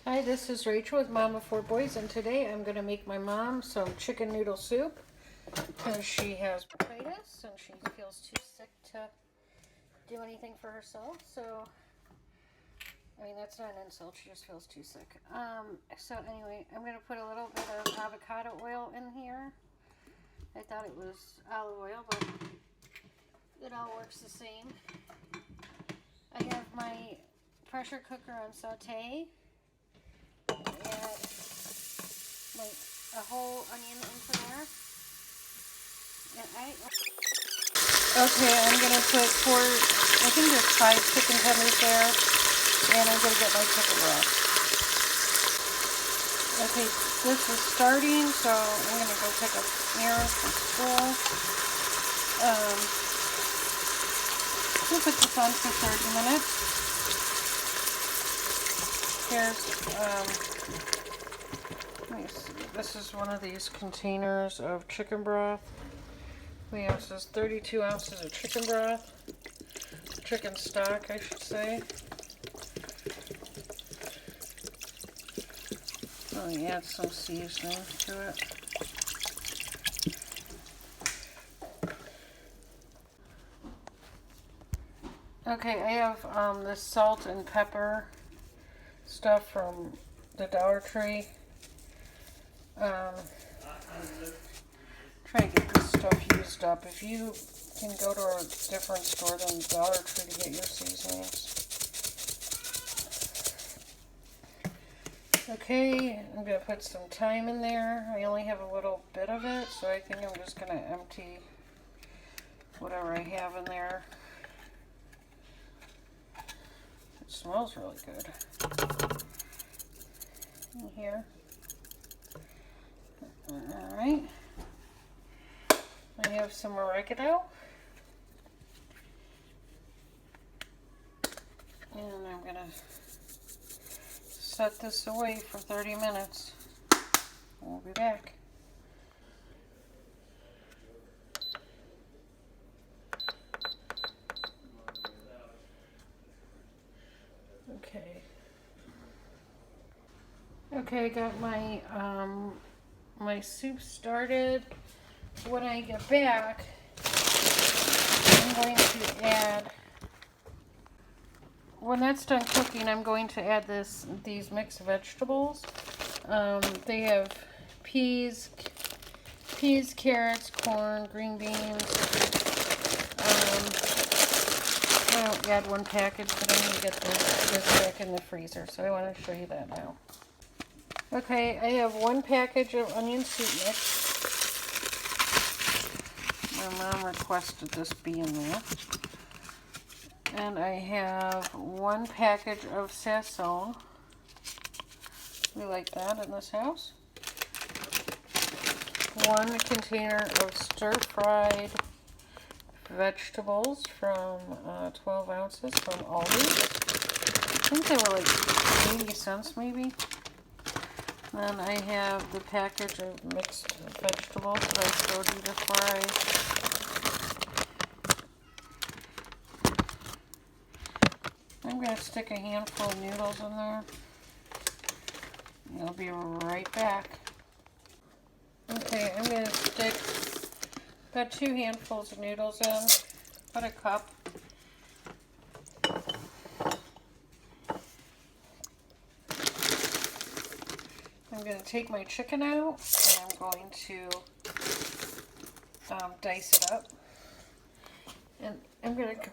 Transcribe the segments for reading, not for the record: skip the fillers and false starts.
Hi, this is Rachel with Mom of Four Boys, and today I'm going to make my mom some chicken noodle soup because she has bronchitis and she feels too sick to do anything for herself. So, I mean, that's not an insult, she just feels too sick. So anyway, I'm going to put a little bit of avocado oil in here. I thought it was olive oil, but it all works the same. I have my pressure cooker on saute. Add like a whole onion into there. Okay, I'm gonna put I think there's 5 chicken tenders there, and I'm gonna get my chicken broth. Okay, this is starting, so I'm gonna go pick up Aaron from school. We'll put this on for 30 minutes. Let me see. This is one of these containers of chicken broth. We have this 32 ounces of chicken broth. Chicken stock, I should say. Let me add some seasoning to it. Okay, I have this salt and pepper stuff from the Dollar Tree. Try to get this stuff used up. If you can go to a different store than Dollar Tree to get your seasonings. Okay, I'm going to put some thyme in there. I only have a little bit of it, so I think I'm just going to empty whatever I have in there. It smells really good. In here. Alright. I have some oregano. And I'm going to set this away for 30 minutes. We'll be back. Okay, I got my my soup started. When I get back, I'm going to add, when that's done cooking, I'm going to add these mixed vegetables. They have peas, carrots, corn, green beans. I'll add one package, but I need to get this back in the freezer, so I want to show you that now. Okay, I have 1 package of onion soup mix. My mom requested this be in there. And I have 1 package of sazon. We like that in this house. 1 container of stir-fried vegetables from 12 ounces from Aldi. I think they were like 80 cents maybe. Then I have the package of mixed vegetables that I showed you before. I'm going to stick a handful of noodles in there. I'll be right back. Okay, I'm going to stick about 2 handfuls of noodles in. About a cup. I'm going to take my chicken out and I'm going to dice it up. And I'm going to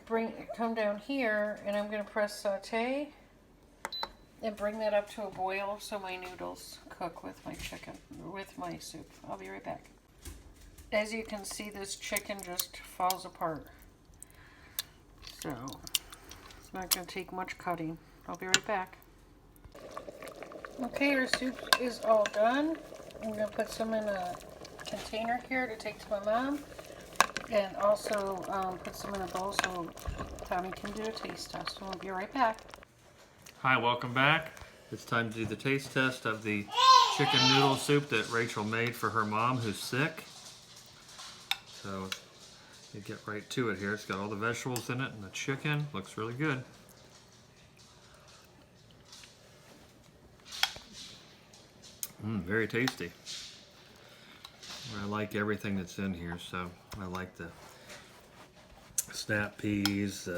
come down here and I'm going to press saute and bring that up to a boil so my noodles cook with my chicken, with my soup. I'll be right back. As you can see, this chicken just falls apart. So it's not going to take much cutting. I'll be right back. Okay, our soup is all done. I'm going to put some in a container here to take to my mom. And also put some in a bowl so Tommy can do a taste test. So we'll be right back. Hi, welcome back. It's time to do the taste test of the chicken noodle soup that Rachel made for her mom who's sick. So you get right to it here. It's got all the vegetables in it and the chicken. Looks really good. Very tasty. I like everything that's in here, so I like the snap peas,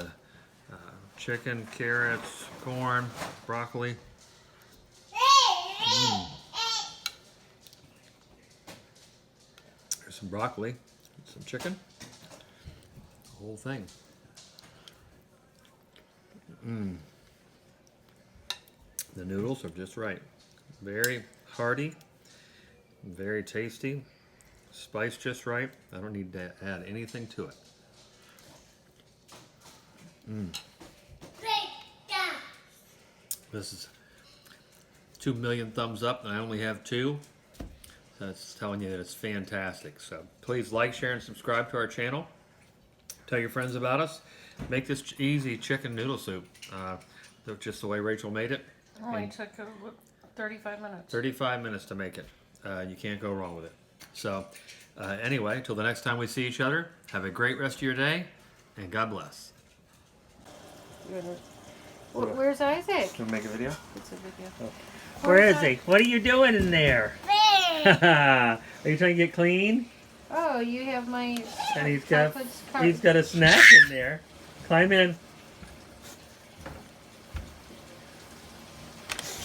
chicken, carrots, corn, broccoli. There's some broccoli, some chicken, the whole thing. The noodles are just right. Very hearty, very tasty, spiced just right. I don't need to add anything to it. This is 2 million thumbs up, and I only have 2. That's telling you that it's fantastic. So please like, share, and subscribe to our channel. Tell your friends about us. Make this easy chicken noodle soup, just the way Rachel made it. Only took 35 minutes. 35 minutes to make it. You can't go wrong with it. So anyway, till the next time we see each other, have a great rest of your day, and God bless. Where's Isaac? Can we make a video? It's a video. Oh. Where is he? What are you doing in there? Are you trying to get clean? Oh, you have my And he's chocolate's got a snack in there. Climb in.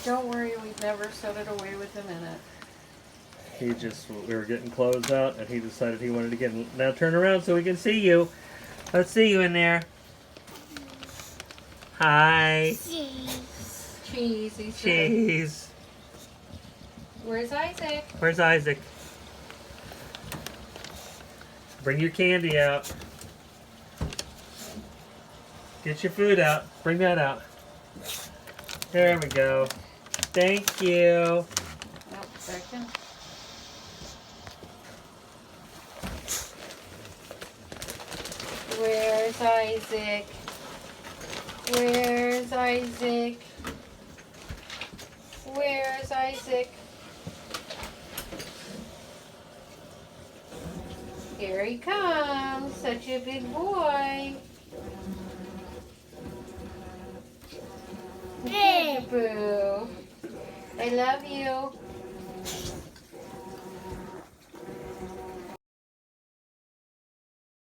Don't worry, we've never set it away within a minute. We were getting clothes out, and he decided he wanted to get in. Now turn around so we can see you. Let's see you in there. Hi. Cheese, he said. Cheese. Where's Isaac? Where's Isaac? Bring your candy out. Get your food out. Bring that out. There we go. Thank you. Nope, second. Where's Isaac? Where's Isaac? Where's Isaac? Here he comes, such a big boy. Peekaboo. I love you.